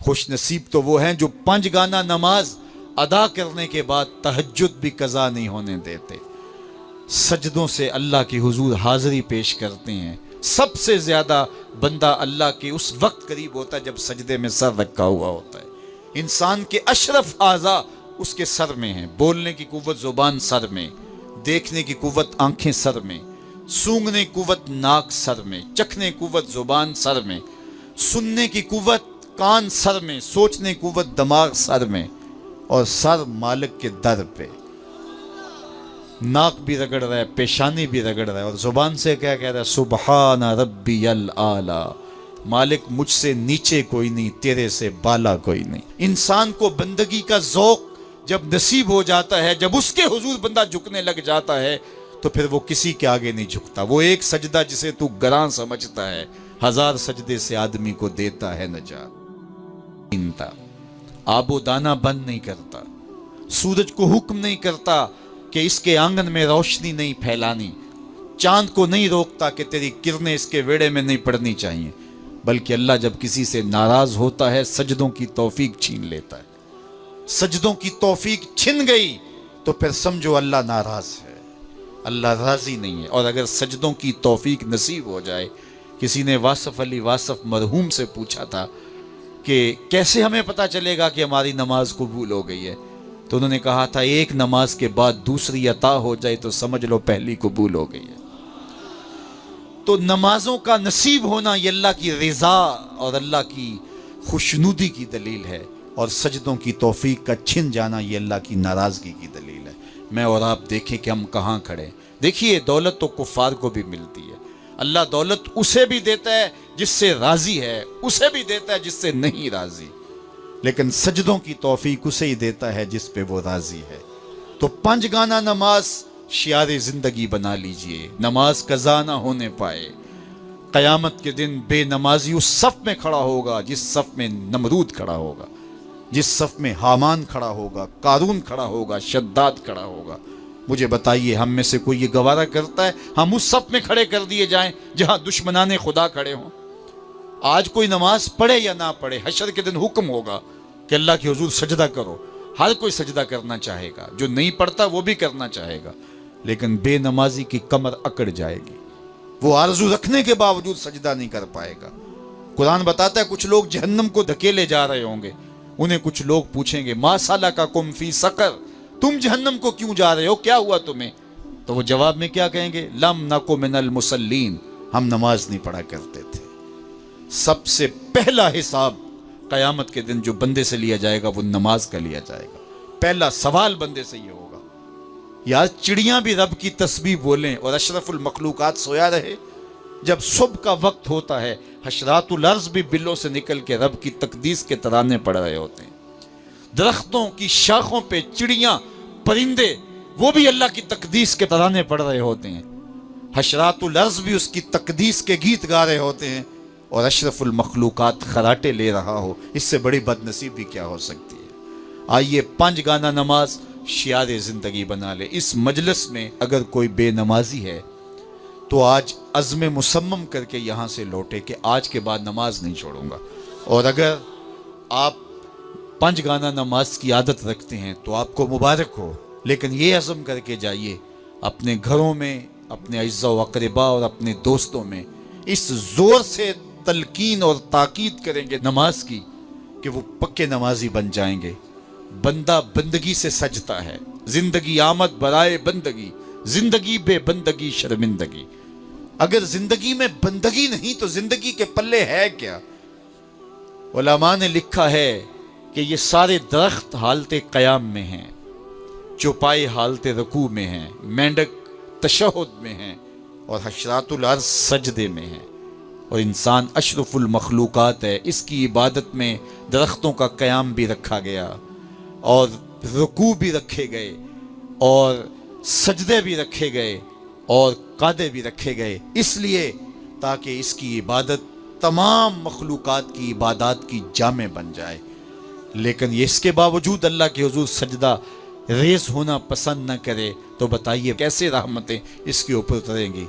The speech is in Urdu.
خوش نصیب تو وہ ہیں جو 5 گانا نماز ادا کرنے کے بعد تہجد بھی قضا نہیں ہونے دیتے، سجدوں سے اللہ کے حضور حاضری پیش کرتے ہیں۔ سب سے زیادہ بندہ اللہ کے اس وقت قریب ہوتا ہے جب سجدے میں سر رکھا ہوا ہوتا ہے۔ انسان کے اشرف اعضاء اس کے سر میں ہیں، بولنے کی قوت زبان سر میں، دیکھنے کی قوت آنکھیں سر میں، سونگنے کی قوت ناک سر میں، چکھنے کی قوت زبان سر میں، سننے کی قوت کان سر میں، سوچنے کی قوت دماغ سر میں، اور سر مالک کے در پہ۔ ناک بھی رگڑ رہا ہے، پیشانی بھی رگڑ رہا ہے، اور زبان سے کیا کہہ رہا ہے؟ سبحان ربی الاعلی، مالک مجھ سے نیچے کوئی نہیں، تیرے سے بالا کوئی نہیں۔ انسان کو بندگی کا ذوق جب نصیب ہو جاتا ہے، جب اس کے حضور بندہ جھکنے لگ جاتا ہے، تو پھر وہ کسی کے آگے نہیں جھکتا۔ وہ ایک سجدہ جسے تو گراں سمجھتا ہے، 1000 سجدے سے آدمی کو دیتا ہے نجات۔ آب و دانہ بند نہیں کرتا، سورج کو حکم نہیں کرتا کہ اس کے آنگن میں روشنی نہیں پھیلانی، چاند کو نہیں روکتا کہ تیری کرنیں اس کے ویڑے میں نہیں پڑنی چاہیے، بلکہ اللہ جب کسی سے ناراض ہوتا ہے سجدوں کی توفیق چھین لیتا ہے۔ سجدوں کی توفیق چھن گئی تو پھر سمجھو اللہ ناراض ہے، اللہ راضی نہیں ہے۔ اور اگر سجدوں کی توفیق نصیب ہو جائے، کسی نے واصف علی واصف مرحوم سے پوچھا تھا کہ کیسے ہمیں پتہ چلے گا کہ ہماری نماز قبول ہو گئی ہے، تو انہوں نے کہا تھا ایک نماز کے بعد دوسری عطا ہو جائے تو سمجھ لو پہلی قبول ہو گئی ہے۔ تو نمازوں کا نصیب ہونا یہ اللہ کی رضا اور اللہ کی خوشنودی کی دلیل ہے، اور سجدوں کی توفیق کا چھن جانا یہ اللہ کی ناراضگی کی دلیل ہے۔ میں اور آپ دیکھیں کہ ہم کہاں کھڑے۔ دیکھیے دولت تو کفار کو بھی ملتی ہے، اللہ دولت اسے بھی دیتا ہے جس سے راضی ہے، اسے بھی دیتا ہے جس سے نہیں راضی، لیکن سجدوں کی توفیق اسے ہی دیتا ہے جس پہ وہ راضی ہے۔ تو 5 گانا نماز شعار زندگی بنا لیجئے، نماز قضا نہ ہونے پائے۔ قیامت کے دن بے نمازی اس صف میں کھڑا ہوگا جس صف میں نمرود کھڑا ہوگا، جس صف میں حامان کھڑا ہوگا، قارون کھڑا ہوگا، شداد کھڑا ہوگا۔ مجھے بتائیے ہم میں سے کوئی یہ گوارہ کرتا ہے ہم اس صف میں کھڑے کر دیے جائیں جہاں دشمنان خدا کھڑے ہوں؟ آج کوئی نماز پڑھے یا نہ پڑھے، حشر کے دن حکم ہوگا کہ اللہ کے حضور سجدہ کرو۔ ہر کوئی سجدہ کرنا چاہے گا، جو نہیں پڑھتا وہ بھی کرنا چاہے گا، لیکن بے نمازی کی کمر اکڑ جائے گی، وہ آرزو رکھنے کے باوجود سجدہ نہیں کر پائے گا۔ قرآن بتاتا ہے کچھ لوگ جہنم کو دھکیلے جا رہے ہوں گے، انہیں کچھ لوگ پوچھیں گے ما سلککم فی سقر، تم جہنم کو کیوں جا رہے ہو، کیا ہوا تمہیں؟ تو وہ جواب میں کیا کہیں گے؟ لم نکو من المصلین، ہم نماز نہیں پڑھا کرتے تھے۔ سب سے پہلا حساب قیامت کے دن جو بندے سے لیا جائے گا وہ نماز کا لیا جائے گا۔ پہلا سوال بندے سے یہ ہوگا۔ یا چڑیاں بھی رب کی تسبیح بولیں اور اشرف المخلوقات سویا رہے، جب صبح کا وقت ہوتا ہے حشرات الارض بھی بلوں سے نکل کے رب کی تقدیس کے ترانے پڑھ رہے ہوتے ہیں۔ درختوں کی شاخوں پہ چڑیاں پرندے وہ بھی اللہ کی تقدیس کے ترانے پڑھ رہے ہوتے ہیں، حشرات الارض بھی اس کی تقدیس کے گیت گا رہے ہوتے ہیں، اور اشرف المخلوقات خراٹے لے رہا ہو۔ اس سے بڑی بد نصیبی کیا ہو سکتی ہے؟ آئیے 5 گانا نماز شعار زندگی بنا لے۔ اس مجلس میں اگر کوئی بے نمازی ہے تو آج عزم مصمم کر کے یہاں سے لوٹے کہ آج کے بعد نماز نہیں چھوڑوں گا۔ اور اگر آپ 5 گانا نماز کی عادت رکھتے ہیں تو آپ کو مبارک ہو، لیکن یہ عزم کر کے جائیے اپنے گھروں میں، اپنے اعزاء و اقرباء اور اپنے دوستوں میں اس زور سے تلقین اور تاکید کریں گے نماز کی کہ وہ پکے نمازی بن جائیں گے۔ بندہ بندگی سے سجتا ہے، زندگی آمد برائے بندگی، زندگی بے بندگی شرمندگی۔ اگر زندگی میں بندگی نہیں تو زندگی کے پلے ہے کیا؟ علماء نے لکھا ہے کہ یہ سارے درخت حالت قیام میں ہیں، چوپائے حالت رکوع میں ہیں، مینڈک تشہد میں ہیں، اور حشرات الارض سجدے میں ہیں، اور انسان اشرف المخلوقات ہے۔ اس کی عبادت میں درختوں کا قیام بھی رکھا گیا، اور رکوع بھی رکھے گئے، اور سجدے بھی رکھے گئے، اور قعدے بھی رکھے گئے، اس لیے تاکہ اس کی عبادت تمام مخلوقات کی عبادات کی جامع بن جائے۔ لیکن اس کے باوجود اللہ کے حضور سجدہ ریز ہونا پسند نہ کرے تو بتائیے کیسے رحمتیں اس کے اوپر اتریں گی؟